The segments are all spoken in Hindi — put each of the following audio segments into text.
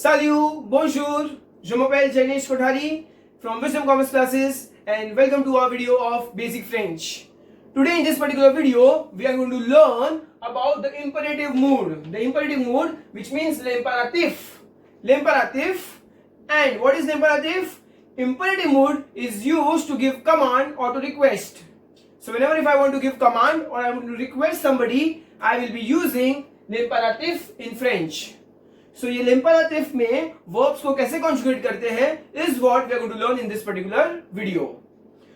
Salut, bonjour, je m'appelle Jainesh Kothari from Wisdom Commerce Classes and welcome to our video of Basic French. Today in this particular video, we are going to learn about the imperative mood. The imperative mood, which means l'imperatif. L'imperatif. And what is the imperative? Imperative mood is used to give command or to request. So whenever if I want to give command or I want to request somebody, I will be using l'imperatif in French. So ये l'imperative में verbs को कैसे conjugate करते हैं is what we are going to learn in this particular video.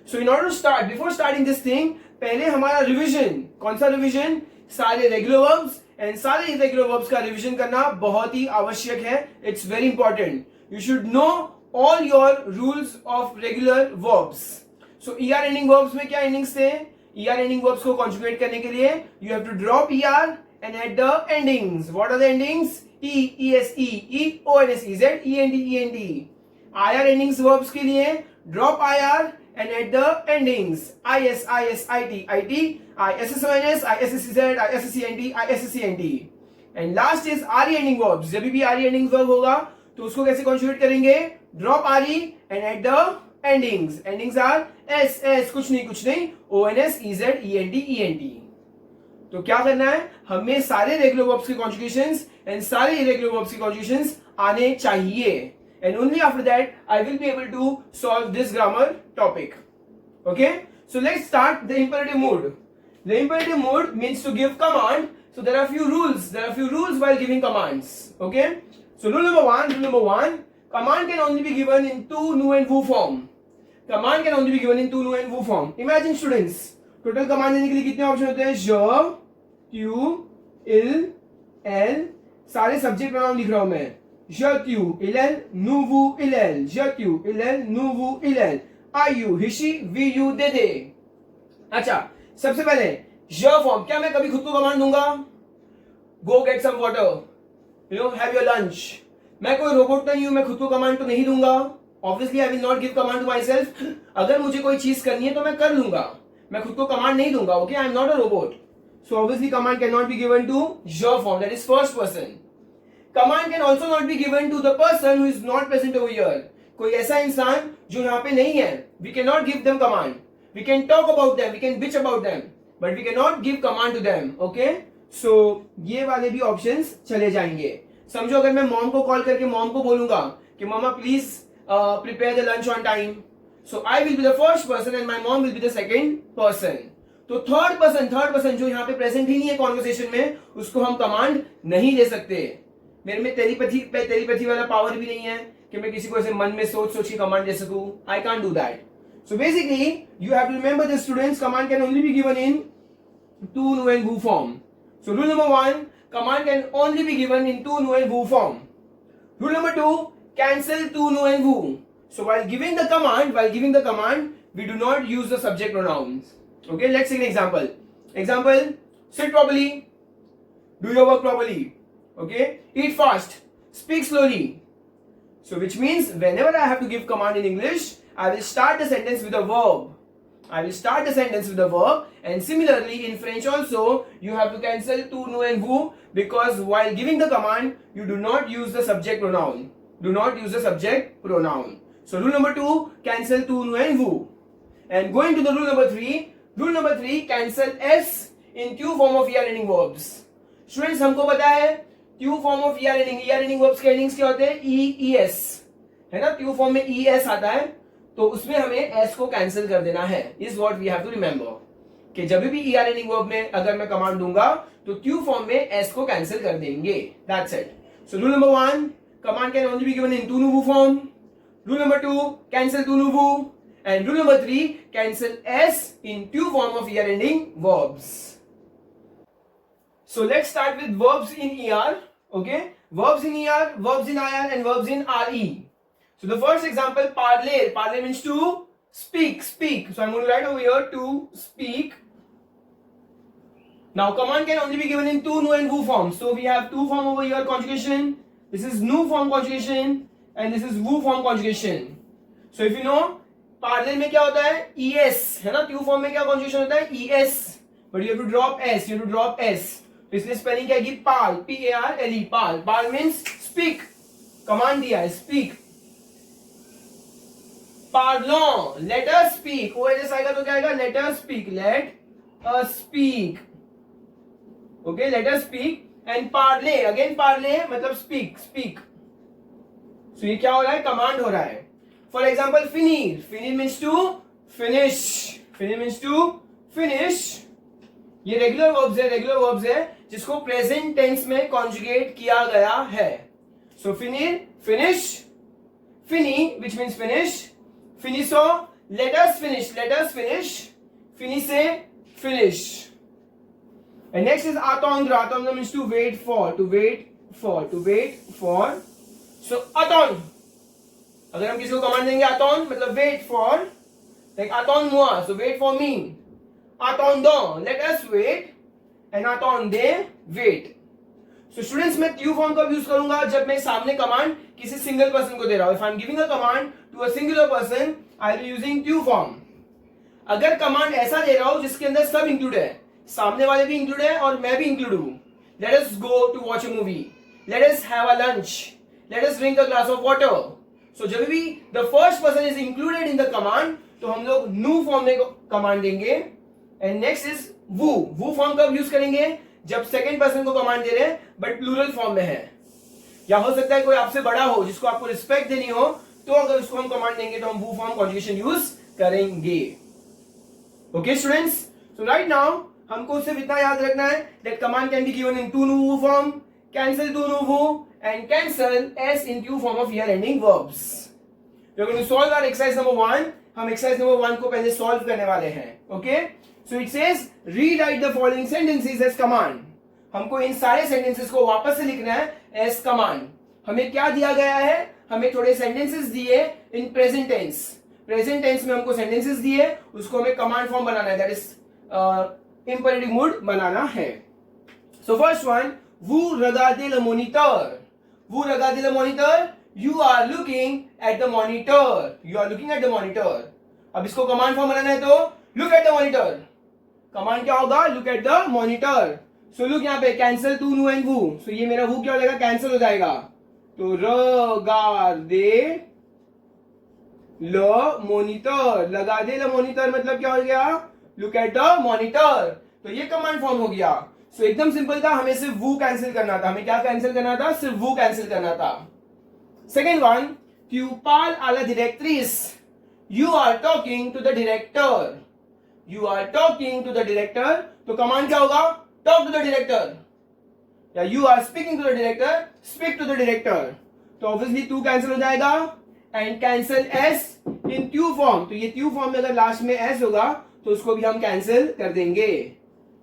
So in order to start, before starting this thing, पहले हमारा revision, कौन सा revision? सारे regular verbs and सारे irregular verbs का revision करना बहुत ही आवश्यक है. It's very important. You should know all your rules of regular verbs. So ER ending verbs में क्या endings थे? ER ending verbs को conjugate करने के लिए you have to drop ER and add the endings. What are the endings? E, ES, E, O, N, S, E, Z, E, N, D, E, N, D. IR endings verbs के लिए drop IR and add the endings. IS, IS, IT, IT, ISSONS, ISSEZ, ISSENT, ISSENT. And last is RE ending verbs. जब भी RE ending verb होगा तो उसको कैसे conjugate करेंगे? Drop RE and add the endings. Endings are S, S, कुछ नहीं, ONS, EZ, ENT, ENT. तो क्या करना है? हमें सारे रेगुलर वर्ब्स के कॉन्जुगेशंस एंड सारे इरेगुलर वर्ब्स के कॉन्जुगेशंस आने चाहिए. And only after that I will be able to solve this grammar topic. Okay, so let's start the imperative mood. The imperative mood means to give command. So there are few rules while giving commands. Okay, so rule number one, command can only be given in two nu and vu form. Command can only be given in two nu and vu form. Imagine students, total command देने के लिए कितने ऑप्शन होते हैं? ज, ट्यू, इल, एल. सारे सब्जेक्ट प्रोनाउन लिख रहा हूं मैं. ज, ट्यू, इल, एल, नु, वु, इल, एल. ज, ट्यू, इल, एल, नु, वु, इल, एल. I, you, he she, we, you, they, they. अच्छा, सबसे पहले ज फॉर्म. क्या मैं कभी खुद को कमांड दूंगा? Go get some water, you know, have your lunch. मैं कोई रोबोट तो नहीं हूं, मैं खुद को कमांड तो नहीं दूंगा. Obviously I will not give command to myself. अगर मुझे कोई चीज करनी है तो मैं कर लूंगा, मैं खुद को कमांड नहीं दूंगा. Okay, I am not a robot. So obviously command can not be given to ज form, that is first person. Command can also not be given to the person who is not present over here. कोई ऐसा इंसान जो यहाँ पे नहीं है, we can not give them command. We can talk about them, we can bitch about them, but we can not give command to them. Okay, सो ये वाले भी ऑप्शंस चले जाएंगे. समझो अगर मैं मॉम को कॉल करके मॉम को बोलूंगा कि मामा please prepare the lunch on time, so I will be the first person and my mom will be the second person. तो थर्ड पर्सन जो यहाँ पे प्रेजेंट ही नहीं है कॉन्वर्सेशन में, उसको हम कमांड नहीं दे सकते. मेरे में टेलीपैथी वाला पावर भी नहीं है कि मैं किसी को ऐसे मन में सोच के कमांड दे सकूं. I can't do that. So basically you have to remember this students, command can only be given in टू नु एंड वू form. So rule number one, command can only be given in two nu and vu form. Rule number two, cancel two nu and vu. So while giving the command, we do not use the subject pronouns. Okay, let's take an example. Example, sit properly, do your work properly. Okay, eat fast, speak slowly. So which means whenever I have to give command in English, I will start the sentence with a verb. And similarly in French also you have to cancel to, nu and vu, because while giving the command you do not use the subject pronoun. So rule number 2, cancel to, nu and vu. And going to the rule number 3, cancel s in Q form of ER ending verbs. Students, हमको पता है Q form of ER ending verbs के endings क्या होते हैं? E, ES है ना. Q form में ES आता है तो उसमें हमें s को कैंसिल कर देना है. Is what we have to remember कि जब भी ER एंडिंग वर्ब में अगर मैं कमांड दूंगा तो Q फॉर्म में s को कैंसिल कर देंगे. That's it. So rule number 1, command can only be given in टू nu vu form. Rule number 2, cancel टू nu vu. And rule number 3, cancel s in Q form of ER ending verbs. So let's start with verbs in ER. Okay, verbs in ER, verbs in IR and verbs in RE. So the first example, parler means to speak. So I'm going to write over here to speak. Now command can only be given in two nu and vu forms. So we have two form over here conjugation. This is nu form conjugation and this is vu form conjugation. So if you know, parler में क्या होता है? es है ना. Q form में क्या conjugation होता है? es. But you have to drop s. तो इसलिए स्पेलिंग क्या आएगी? पाल, PARLE. पाल means speak. कमांड दिया है, स्पीक. पार्लों, लेट अस स्पीक. ओएलएस आएगा तो क्या आएगा? Let us speak. Let us speak. Okay, let us speak. And पार्ले, अगेन पार्ले मतलब स्पीक, स्पीक. सो ये क्या हो रहा है? कमांड हो रहा है. फॉर एग्जाम्पल फिनीर. फिनीर मीन्स टू फिनिश. फिनिर मीन्स टू फिनिश. ये रेगुलर वर्ब्स है, रेगुलर वर्ब्स है जिसको प्रेजेंट टेंस में कॉन्जुगेट किया गया है. सो फिनीर, फिनिश. फिनी विच मीन्स फिनिश. फिनिशो, let us finish. Let us finish. फिनिशे, finish. And next is attendre. Attendre means to wait for, to wait for, to wait for. So attendre. अगर हम किसी को कमांड देंगे attendre मतलब wait for, like attends-moi, so wait for me. Attendons, let us wait. And attendez, wait. So students, मैं ट्यू फॉर्म कब यूज करूंगा? जब मैं सामने कमांड किसी सिंगल पर्सन को दे रहा हूं. If I am giving a command to a singular person, I will be using ट्यू फॉर्म. अगर कमांड ऐसा दे रहा हूं जिसके अंदर सब इंक्लूड है, सामने वाले भी इंक्लूड है और मैं भी इंक्लूड हूं. Let us go to watch a movie. Let us have a lunch. Let us drink a glass of water. So जब भी the first person is included in the command तो हम लोग न्यू फॉर्म में कमांड देंगे. एंड नेक्स्ट इज वू. वू फॉर्म कब यूज करेंगे? जब सेकंड पर्सन को कमांड दे रहे हैं बट प्लूरल फॉर्म में है. या हो सकता है कोई आपसे बड़ा हो जिसको आपको रिस्पेक्ट देनी हो, तो अगर उसको हम कमांड देंगे तो हम वू फॉर्म कॉन्जुगेशन यूज करेंगे. ओके स्टूडेंट्स, सो राइट नाउ हमको सिर्फ इतना याद रखना है that command can be given in two new form, cancel to new and cancel s in two form of year ending verbs. We are going to solve our exercise number 1. हम exercise number 1 को पहले solve करने वाले हैं. Okay, so it says rewrite the following sentences as command. हमको इन सारे sentences को वापस से लिखना है as command. हमें क्या दिया गया है? हमें थोड़े sentences दिए in present tense. Present tense में हमको sentences दिए, उसको हमें command form बनाना है, that is imperative mood बनाना है. So first one, vous regardez le moniteur. Vous regardez le moniteur. You are looking at the monitor. You are looking at the monitor. अब इसको कमांड फॉर्म बनाना है तो look at the monitor. Command क्या होगा? look at the monitor. So look यहाँ पे cancel to nu and vous. So ये मेरा vous क्या हो जाएगा? cancel हो जाएगा. तो regardez le monitor. लगादे le monitor मतलब क्या हो गया? Look at the monitor. तो ये कमांड फॉर्म हो गया. सो एकदम सिंपल था, हमें सिर्फ वो कैंसिल करना था. हमें क्या कैंसिल करना था? सिर्फ वो कैंसिल करना था. Second one, tu parles à la directrice. You are talking to the director. You are talking to the director. तो कमांड क्या होगा? talk to the director. या you are speaking to the director. speak to the director. तो ऑब्वियसली टू कैंसिल हो जाएगा एंड कैंसिल s इन ट्यू फॉर्म. तो ये ट्यू फॉर्म में अगर लास्ट में s होगा तो उसको भी हम कैंसिल कर देंगे.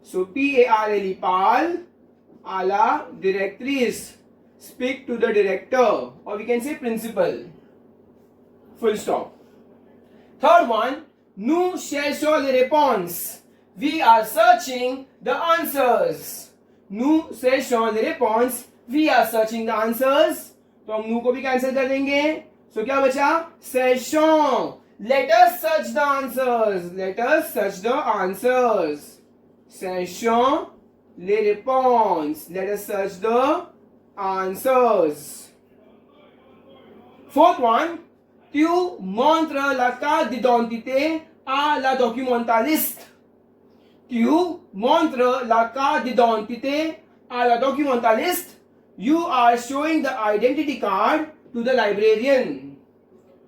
सो PARLE, पाल, आला डायरेक्ट्रिस, स्पीक टू द डायरेक्टर, और we can say principal. Full stop. Third one, nous cherchons les réponses. We are searching the answers. nous cherchons les réponses. We are searching the answers. तो हम nous को भी कैंसिल कर देंगे. सो क्या बचा? cherchons. Let us search the answers. Let us search the answers. Cherchons les réponses. Let us search the answers. Fourth one, tu montres la carte d'identité à la documentaliste. Tu montres la carte d'identité à la documentaliste. You are showing the identity card to the librarian.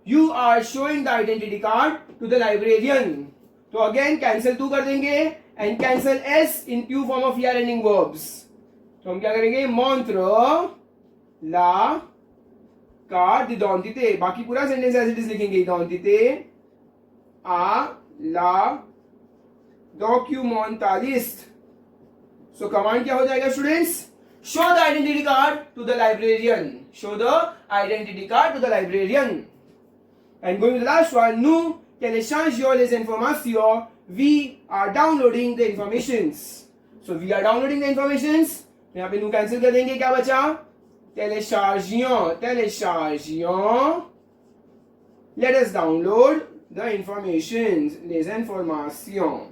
You are showing the identity card to the librarian. तो अगेन कैंसिल टू कर देंगे एंड कैंसिल s इन ट्यू form of year ending verbs. तो हम क्या करेंगे? montre la carte d'identité. बाकी पूरा सेंटेंस एज इट इज लिखेंगे. identité à la documentaliste. सो कमांड क्या हो जाएगा students? show the identity card to the librarian. show the identity card to the librarian. And going to the last one, nous téléchargeons les informations. We are downloading the informations. So we are downloading the informations. यहाँ पे nous कैंसिल कर देंगे. क्या बचा? téléchargions. téléchargions. Let us download the informations. Les informations.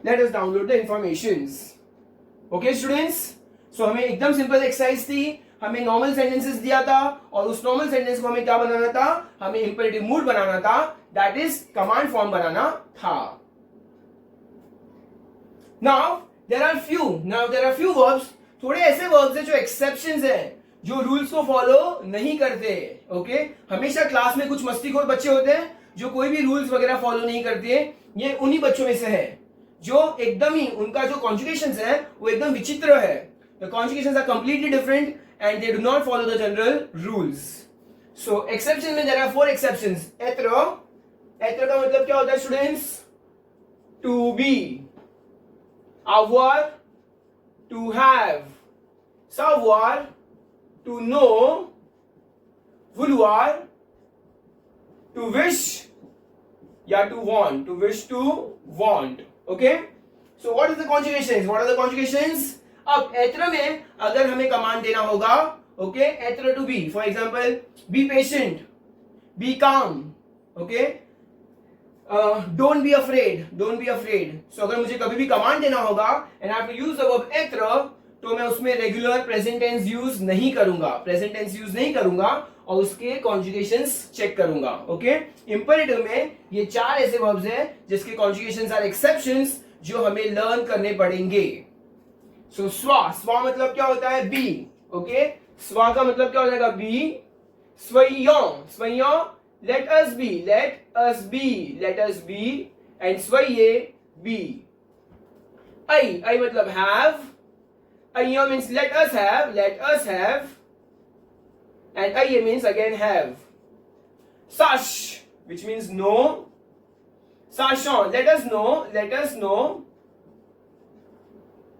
Let us download the informations. Okay students? So हमें एकदम सिंपल एक्सरसाइज थी. हमें नॉर्मल सेंटेंसेस दिया था और उस नॉर्मल सेंटेंस को हमें क्या बनाना था, हमें इंपेरेटिव मूड बनाना था, दैट इज कमांड फॉर्म बनाना था. Now there are few verbs, थोड़े ऐसे वर्ब्स हैं जो एक्सेप्शंस हैं, जो रूल्स को फॉलो नहीं करते. ओके हमेशा क्लास में कुछ मस्तीखोर बच्चे होते हैं जो कोई भी रूल्स वगैरह फॉलो नहीं करते हैं. ये उन्हीं बच्चों में से है जो एकदम ही उनका जो कॉन्जुगेशंस है वो एकदम विचित्र है. The conjugations are completely different and they do not follow the general rules. So exception में देयर आर 4 एक्सेप्शंस. एत्र का मतलब क्या होता है students? To be. avoir, to have. savoir, to know. vouloir, to wish, या to want, to wish to want. Okay, so what is the conjugations? What are the conjugations? अब एत्र में अगर हमें कमांड देना होगा, ओके, एत्र to be, for example be patient, be calm, okay, don't be afraid, don't be afraid. So अगर मुझे कभी भी कमांड देना होगा and I have to use the verb एत्र, तो मैं उसमें रेगुलर प्रेजेंट टेंस यूज नहीं करूंगा, प्रेजेंट टेंस यूज नहीं करूंगा और उसके कॉन्जुगेशंस चेक करूंगा. ओके इंपेरेटिव में ये 4 ऐसे वर्ब्स हैं जिसके कॉन्जुगेशंस आर एक्सेप्शंस जो हमें लर्न करने पड़ेंगे. सो स्वा मतलब क्या होता है? बी. ओके स्वा का मतलब क्या हो जाएगा? बी. स्वयं, let us be and स्वये be. I मतलब have. Aiah means let us have and अय्ये means again have. Sash which means know. Sachant let us know.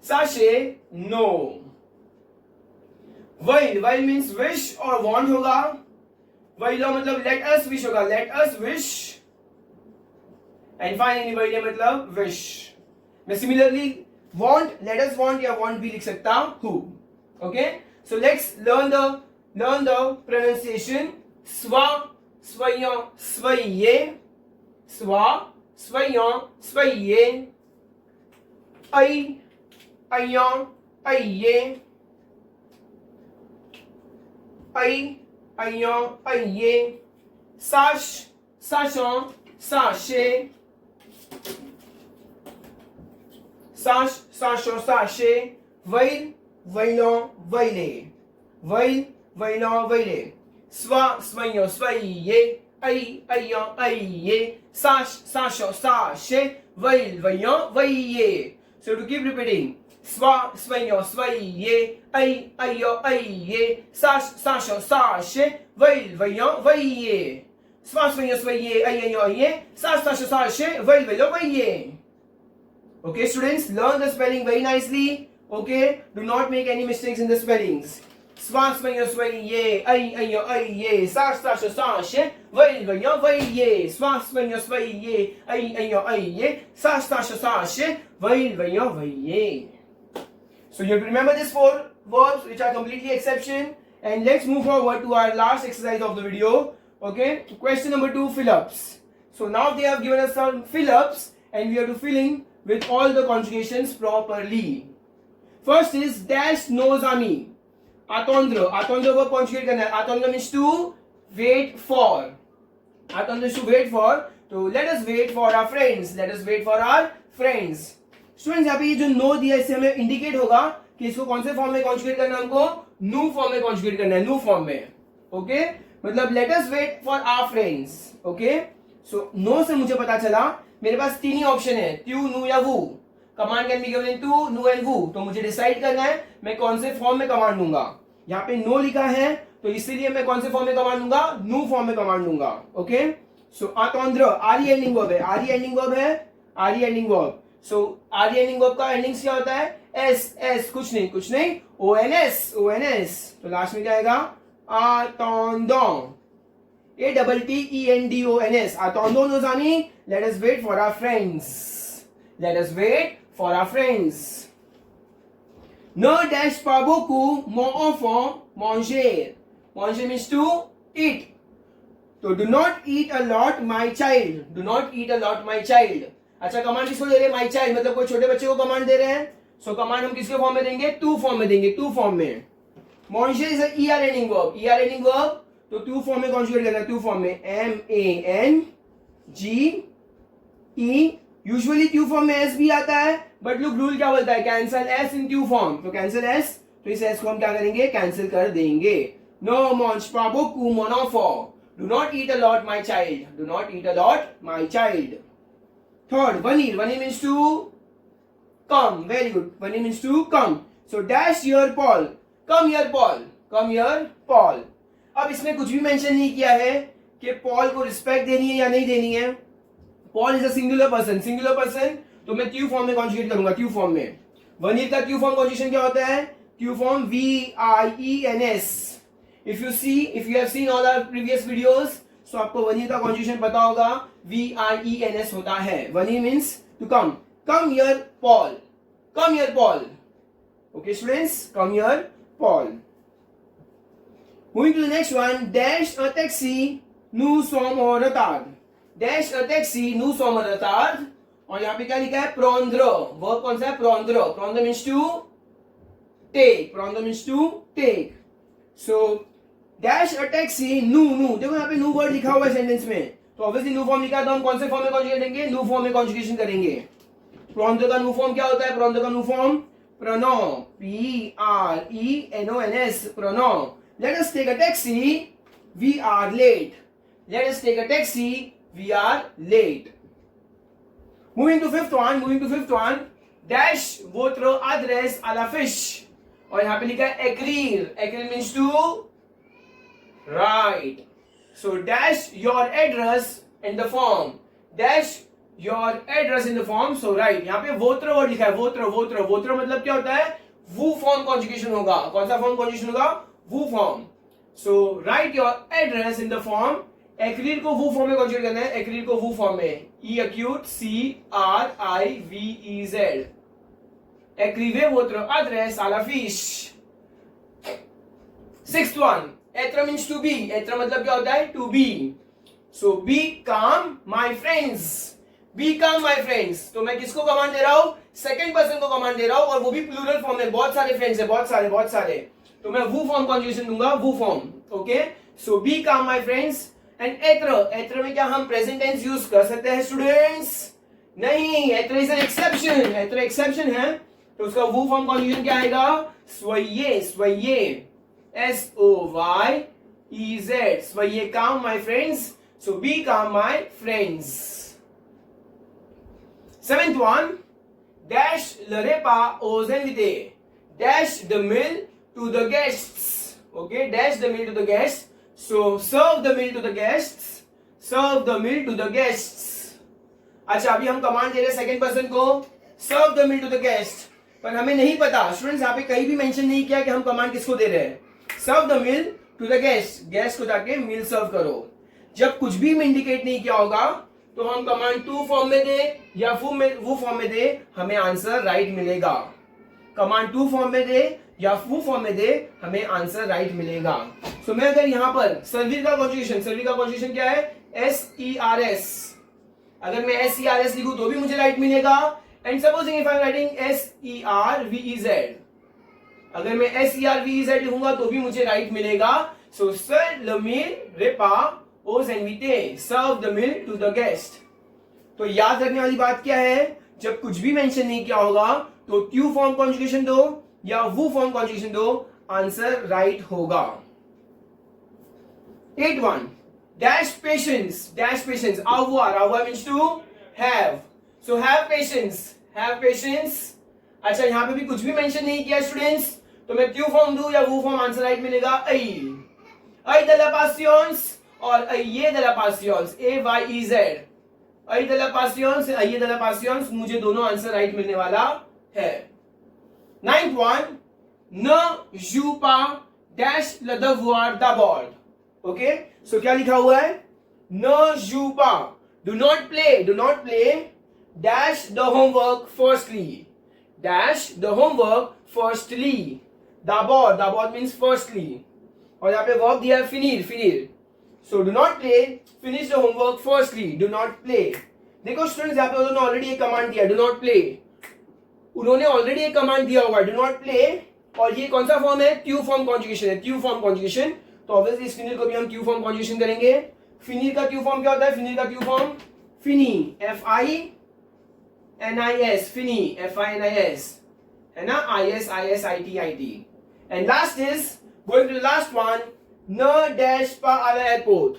Sachet know. While means wish or want होगा. While मतलब let us wish होगा, let us wish. And finally while मतलब wish. मैं similarly want, let us want या want भी लिख सकता हूँ. Okay, so let's learn the pronunciation. स्वा, स्वयं, स्वये. स्वा, स्वयं, स्वये. अय्, अय्यां, अय्ये. अय्, अय्यां, अय्ये. साश, साशां, साशे. साश, साशो, साशे. वैल, वैलों, वैले. वैल, वैलों, वैले. स्वा, स्वयं, स्वये. अय्, अय्यां, अय्ये. साश, साशो, साशे. वैल, वैयों, वैये. So to keep repeating. स्वा, स्वयं, स्वये. अय्, अय्यो, अय्ये. साश, साशो, साशे. वैल, वैयों, वैये. स्वा, स्वयं, स्वये. अय्, अय्यो, अय्ये. साश, साशो, साशे. वैल, वैयों, वैये. Okay, students, learn the spelling very nicely. Okay, do not make any mistakes in the spellings. स्वा, स्वयं, स्वये. अय्, अय्यो, अय्ये. साश, साशो, साशे. वैल, वैयों, वैये. स्वा, स्वयं, स्वये. अय्, अय्यो, अय्ये. साश, साशो, साशे. वैल, वैयों, वैये. So you have to remember these 4 verbs which are completely exception. And let's move forward to our last exercise of the video. Okay, question number 2, fill-ups. So now they have given us some fill-ups and we have to fill in with all the conjugations properly. First is dash knows ami. Atondra verb conjugate करना है. Atondra means to wait for. Atondra is to wait for. So let us wait for our friends. Let us wait for our friends. Students यहाँ पे ये जो नो दिया इससे हमें इंडिकेट होगा कि इसको कौन से फॉर्म में कॉन्जुगेट करना है, हमको न्यू फॉर्म में कॉन्जुगेट करना है, न्यू फॉर्म में. ओके मतलब let us wait for our friends. Okay so नो से मुझे पता चला मेरे पास 3 ही ऑप्शन है, त्यू, नु या वू. Command can be given in टू, नु एंड वू. तो मुझे डिसाइड करना है मैं कौन से फॉर्म में कमांड दूंगा. यहाँ पे नो लिखा है तो इसीलिए मैं कौन से फॉर्म में कमांड दूंगा, न्यू फॉर्म में कमांड दूंगा. ओके सो अतोंद्र आर ई एंडिंग वर्ब है, आर ई एंडिंग वर्ब है, R E ending verb. So R ending verb का एंडिंग क्या होता है? एस. कुछ नहीं, ओ एन एस. तो लास्ट में क्या आएगा? अतोंदों. ATTENDONS. Atondo knows ami. Let us wait for our friends. Ne dash pas beaucoup mon enfant manger. Manger means to eat. So do not eat a lot my child. अच्छा कमांड किसको दे रहे हैं? माई चाइल्ड मतलब कोई छोटे बच्चे को कमांड दे रहे हैं. सो कमांड हम किसके फॉर्म में देंगे? टू फॉर्म में देंगे. टू फॉर्म में Monsieur is a ER ending verb. ER ending verb तो टू फॉर्म में कॉन्जुगेट करना है, टू फॉर्म में MANGE. यूजुअली ट्यू फॉर्म में एस भी आता है, बट लुक रूल क्या बोलता है, कैंसल एस इन ट्यू फॉर्म. तो कैंसल एस, तो इस एस को हम क्या करेंगे, कैंसिल कर देंगे. नो मॉन्च पाबोकू मोनोफो. Do not eat a lot my child. Do not eat a lot my child. Third, वनीर. वनीर means to come. Very good. When it means to come. So dash here Paul. Come here Paul. Come here Paul. अब इसमें कुछ भी मेंशन नहीं किया है कि पॉल को रिस्पेक्ट देनी है या नहीं देनी है. Paul is a singular person. Singular person तो मैं ट्यू फॉर्म में कॉन्जुगेट करूंगा. ट्यू फॉर्म में वनीर का ट्यू फॉर्म कॉन्जुगेशन क्या होता है, ट्यू form VIENS. If you have seen all our previous videos, so आपको वनीर का कॉन्जुगेशन पता होगा. VIENS होता है. वनीर means to come. Come here, Paul. Come here, Paul. Okay, students, come here, Paul. Moving to the next one. Dash a taxi, nous sommes en retard. Dash a taxi, nous sommes en retard. और यहाँ पे क्या लिखा है, prendre. Verb कौन सा है, prendre. Prendre means to take. Prendre means to take. So, dash a taxi, nous. देखो यहाँ पे nous word लिखा हुआ है सेंटेंस में. तो ऑब्वियसली nous फॉर्म लिखा है, तो हम कौन से फॉर्म में कॉन्जुगेट करेंगे, nous फॉर्म में कॉन्जुगेशन करेंगे. प्रोन्डो का न्यू फॉर्म क्या होता है, प्रोन्डो का न्यू फॉर्म प्रोनो. PRENONS. प्रोनो. Let us take a taxi, we are late. Let us take a taxi, we are late. Moving to fifth one. Dash वोट्रो एड्रेस à la fiche. और यहां पे लिखा है एग्रीर. एग्रीर means to write. So dash your address in the form. Dash your address in the form. So right, यहाँ पे वोत्र वर्ड लिखा है. वोत्र मतलब क्या होता है, वो फॉर्म कॉन्जुगेशन होगा. कौन सा फॉर्म कॉन्जुगेशन होगा, वो form. So write your address in the form. एक्रीर को वो फॉर्म में कॉन्जुगेट करना है. एक्रीर को वो फॉर्म में EACRIVEZ. एक्रीवे वोत्र एड्रेस à la fiche. Sixth one. एत्र मीन्स टू बी. एत्र मतलब क्या होता है, टू बी. सो बी काम माई फ्रेंड्स. बी काम माई फ्रेंड्स. तो मैं किसको कमांड दे रहा हूं, सेकंड पर्सन को कमांड दे रहा हूं, और वो भी प्लूरल फॉर्म में. बहुत सारे फ्रेंड्स है, बहुत सारे. तो मैं वो फॉर्म कॉन्जुगेशन दूंगा, वो फॉर्म. ओके. सो बी काम माई फ्रेंड्स. एंड एत्र में क्या हम प्रेजेंट टेंस यूज कर सकते हैं स्टूडेंट्स, नहीं. एत्र इज एन एक्सेप्शन. एत्र एक्सेप्शन है, तो उसका वो फॉर्म कॉन्जुगेशन क्या आएगा, स्वये. SOYEZ. स्वये काम माई फ्रेंड्स. सो बी काम my friends. Seventh one. Dash le repas aux invités. Dash the meal to the guests. Okay, dash the meal to the guests. So serve the meal to the guests. Serve the meal to the guests. अच्छा, अभी हम कमांड दे रहे हैं सेकंड पर्सन को, serve the meal to the guest. पर हमें नहीं पता स्टूडेंट्स, यहाँ पे कहीं भी मेंशन नहीं किया कि हम कमांड किसको दे रहे हैं. Serve the meal to the guest. Guest को जाके मील सर्व करो. जब कुछ भी इंडिकेट नहीं किया होगा, तो हम कमांड टू फॉर्म में दे या वो फॉर्म में दे, हमें आंसर राइट मिलेगा. कमांड टू फॉर्म में दे या वो फॉर्म में दे, हमें आंसर राइट मिलेगा. सो मैं अगर यहां पर सर्विर का कॉन्जुगेशन क्या है, SERS. अगर मैं SERS लिखूं तो भी मुझे राइट मिलेगा. And supposing if I am writing SERVEZ, अगर मैं SERVEZ लिखूंगा तो भी मुझे राइट मिलेगा. सो सर्व द मील रेपा aux invités. Serve the meal to the guest. तो याद रखने वाली बात क्या है, जब कुछ भी मेंशन नहीं किया होगा तो ट्यू फॉर्म कॉन्जुगेशन दो या वो फॉर्म कॉन्जुगेशन दो, आंसर राइट होगा. 8-1. Dash patience. Avoir means to have. So have patience. अच्छा, यहां पे भी कुछ भी मेंशन नहीं किया स्टूडेंट्स, तो मैं ट्यू फॉर्म दूं या वो फॉर्म, आंसर राइट मिलेगा. आई de la patience और ayez de la patience. AYEZ. ayez de la patience. मुझे दोनों आंसर राइट मिलने वाला है. 9th one. Ne joue pas dash le devoir d'abord. Okay, so क्या लिखा हुआ है, ne joue pas. Do not play. Dash the homework firstly. D'abord means firstly. और यहाँ पे वर्ब दिया है finir. So do not play, finish the homework firstly. Do not play. देखो स्टूडेंट्स, यहाँ पे उन्होंने ऑलरेडी एक कमांड दिया, do not play. उन्होंने ऑलरेडी एक कमांड दिया हुआ, do not play, और ये कौन सा फॉर्म है? क्यू फॉर्म कॉन्जुगेशन है, क्यू फॉर्म कॉन्जुगेशन। तो ऑब्वियसली इस फिनिल को भी हम क्यू फॉर्म कॉन्जुगेशन करेंगे। फिनिल का क्यू फॉर्म क्या होता है? फिनिल का क्यू फॉर्म फिनी, FINIS, फिनी, FINIS, है ना, ISISITIT। And last is going to the last one, न dash pa ala airport.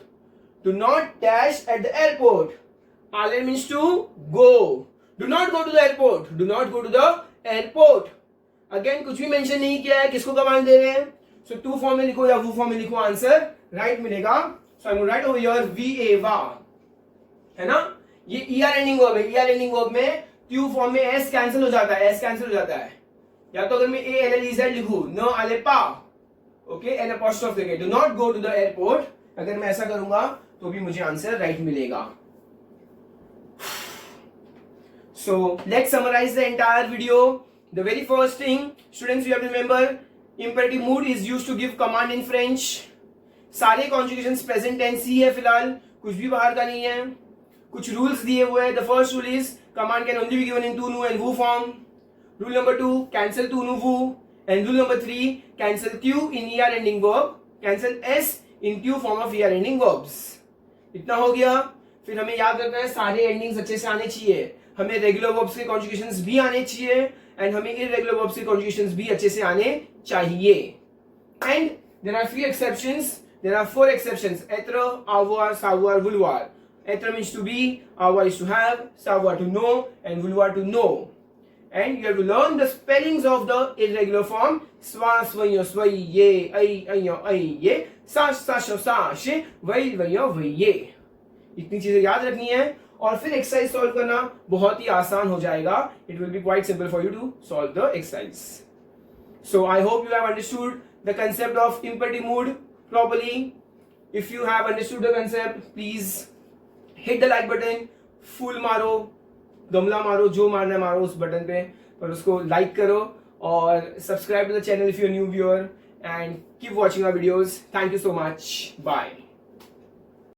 Do not dash at the airport. Ala means to go. Do not go to the airport. Do not go to the airport. Again कुछ भी मेंशन नहीं किया है, किसको कमांड दे रहे हैं? सो टू फॉर्म में लिखो या वो फॉर्म में लिखो, आंसर राइट मिलेगा। So I will write over here VA, वा, है ना। ये ER एंडिंग वर्ब है, ER एंडिंग वर्ब में क्यू फॉर्म में S कैंसिल हो जाता है, S कैंसिल हो जाता है। या तो अगर मैं ALLEZ लिखूं, न आले पा, ओके, एन अपॉस्ट्रोफ देके, do not go to the airport, अगर मैं ऐसा करूंगा तो भी मुझे आंसर राइट मिलेगा। So let's summarize the entire video. The very first thing, students, you have to remember, imperative mood is used to give command in French. सारे conjugations present tense ही है फिलहाल, कुछ भी बाहर का नहीं है। कुछ rules दिए हुए हैं। The first rule is command can only be given in to, nu and who form. Rule number 2, cancel to, nu, who. And rule number 3, cancel Q in ER ending verb, cancel S in Q form of ER ending verbs. इतना हो गया। फिर हमें याद रखना है सारे एंडिंग्स अच्छे से आने चाहिए, हमें रेगुलर वर्ब्स के कॉन्जुगेशंस भी आने चाहिए एंड हमें इररेगुलर वर्ब्स के कॉन्जुगेशंस भी अच्छे से आने चाहिए। And there are few exceptions, there are 4 exceptions, एत्र, avoir, savoir, vouloir. Etre means to be, avoir is to have, savoir to know, and vouloir to know. And you have to learn the spellings of the irregular form, swa, swayo, swai, ye, ai, ayo, ai, ye, sash, sasho, sashe, vai, vayo, vaye. इतनी चीजें याद रखनी है और फिर एक्सरसाइज सॉल्व करना बहुत ही आसान हो जाएगा। It will be quite simple for you to solve the exercise. So I hope you have understood the concept of imperative mood properly. If you have understood the concept, please hit the like button, full मारो, गमला मारो, जो मारना है मारो उस बटन पे, पर उसको लाइक करो और subscribe to the channel if you are new viewer and keep watching our videos. Thank you so much, bye.